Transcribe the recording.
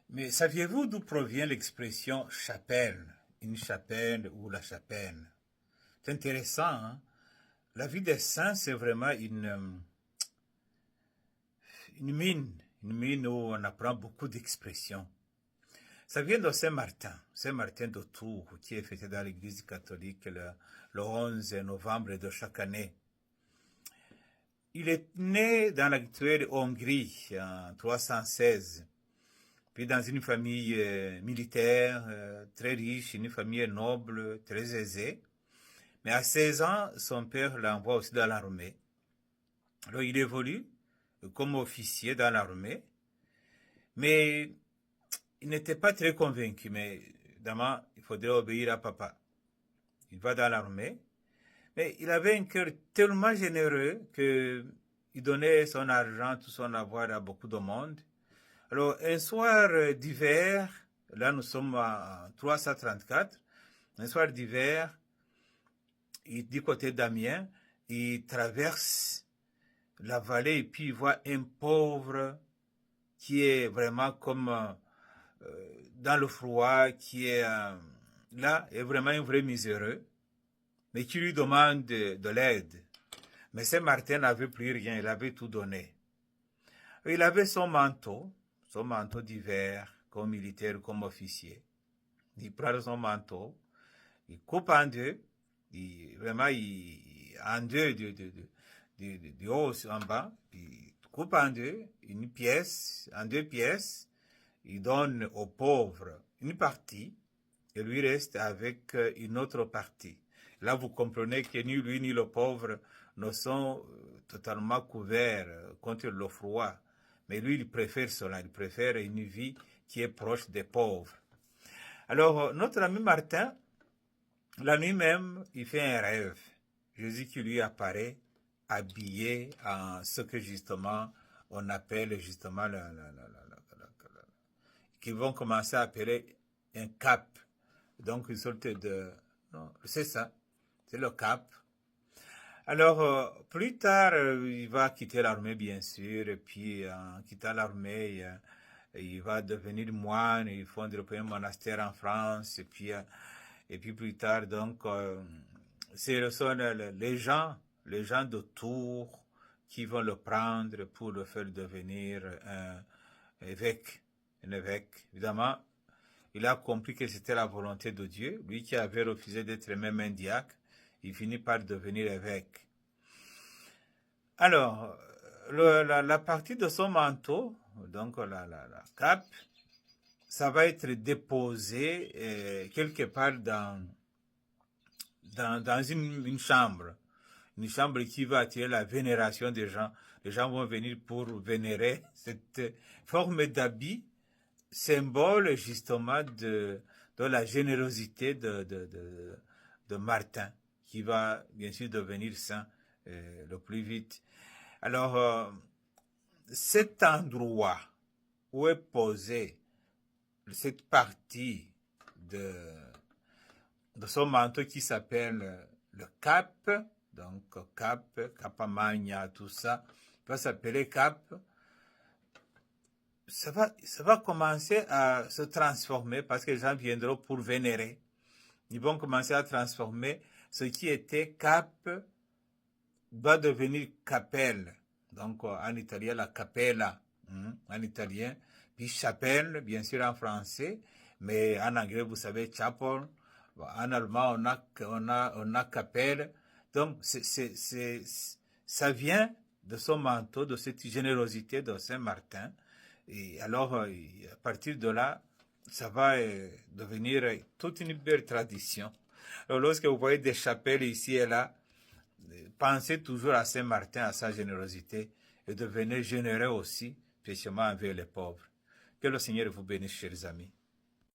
Mais saviez-vous d'où provient l'expression chapelle, une chapelle ou la chapelle? C'est intéressant, hein? La vie des saints, c'est vraiment une mine où on apprend beaucoup d'expressions. Ça vient de Saint-Martin de Tours, qui est fêté dans l'église catholique le 11 novembre de chaque année. Il est né dans l'actuelle Hongrie en 316, puis dans une famille militaire très riche, une famille noble, très aisée. Mais à 16 ans, son père l'envoie aussi dans l'armée. Alors il évolue comme officier dans l'armée, mais il n'était pas très convaincu, mais évidemment, il faudrait obéir à papa. Il va dans l'armée, mais il avait un cœur tellement généreux qu'il donnait son argent, tout son avoir à beaucoup de monde. Alors, un soir d'hiver, là nous sommes en 334, un soir d'hiver, du côté d'Amiens, il traverse la vallée et puis il voit un pauvre qui est vraiment comme dans le froid, qui est là, est vraiment un vrai miséreux, mais qui lui demande de l'aide. Mais Saint-Martin n'avait plus rien, il avait tout donné. Il avait son manteau d'hiver, comme militaire, comme officier. Il prend son manteau, il coupe en deux, en deux, du haut en bas, il coupe en deux, en deux pièces, il donne aux pauvres une partie, et lui reste avec une autre partie. Là, vous comprenez que ni lui ni le pauvre ne sont totalement couverts contre le froid. Mais lui, il préfère cela, il préfère une vie qui est proche des pauvres. Alors, notre ami Martin, la nuit même, il fait un rêve. Jésus qui lui apparaît habillé en ce que justement on appelle justement qu'ils vont commencer à appeler un cap. Donc une sorte de... Non, c'est ça, c'est le cap. Alors, plus tard, il va quitter l'armée, bien sûr, et puis en quittant l'armée, il va devenir moine, il fonde le premier monastère en France, et puis plus tard, donc, ce sont les gens de Tours qui vont le prendre pour le faire devenir un évêque. Évidemment, il a compris que c'était la volonté de Dieu. Lui qui avait refusé d'être même un diacre, il finit par devenir évêque. Alors, la partie de son manteau, donc la cape, ça va être déposé quelque part dans une chambre. Une chambre qui va attirer la vénération des gens. Les gens vont venir pour vénérer cette forme d'habit, symbole justement de la générosité de Martin, qui va bien sûr devenir saint le plus vite. Alors, cet endroit où est posée cette partie de son manteau qui s'appelle le cap, donc cap, capamagna, tout ça, va s'appeler cap, ça va commencer à se transformer parce que les gens viendront pour vénérer. Ils vont commencer à transformer ce qui était cap va devenir capelle. Donc en italien, la capella, en italien, puis chapelle, bien sûr en français, mais en anglais, vous savez, chapel. En allemand, on a capelle. Donc, ça vient de son manteau, de cette générosité de Saint-Martin. Et alors, à partir de là, ça va devenir toute une belle tradition. Alors, lorsque vous voyez des chapelles ici et là, pensez toujours à Saint-Martin, à sa générosité, et devenez généreux aussi, spécialement envers les pauvres. Que le Seigneur vous bénisse, chers amis.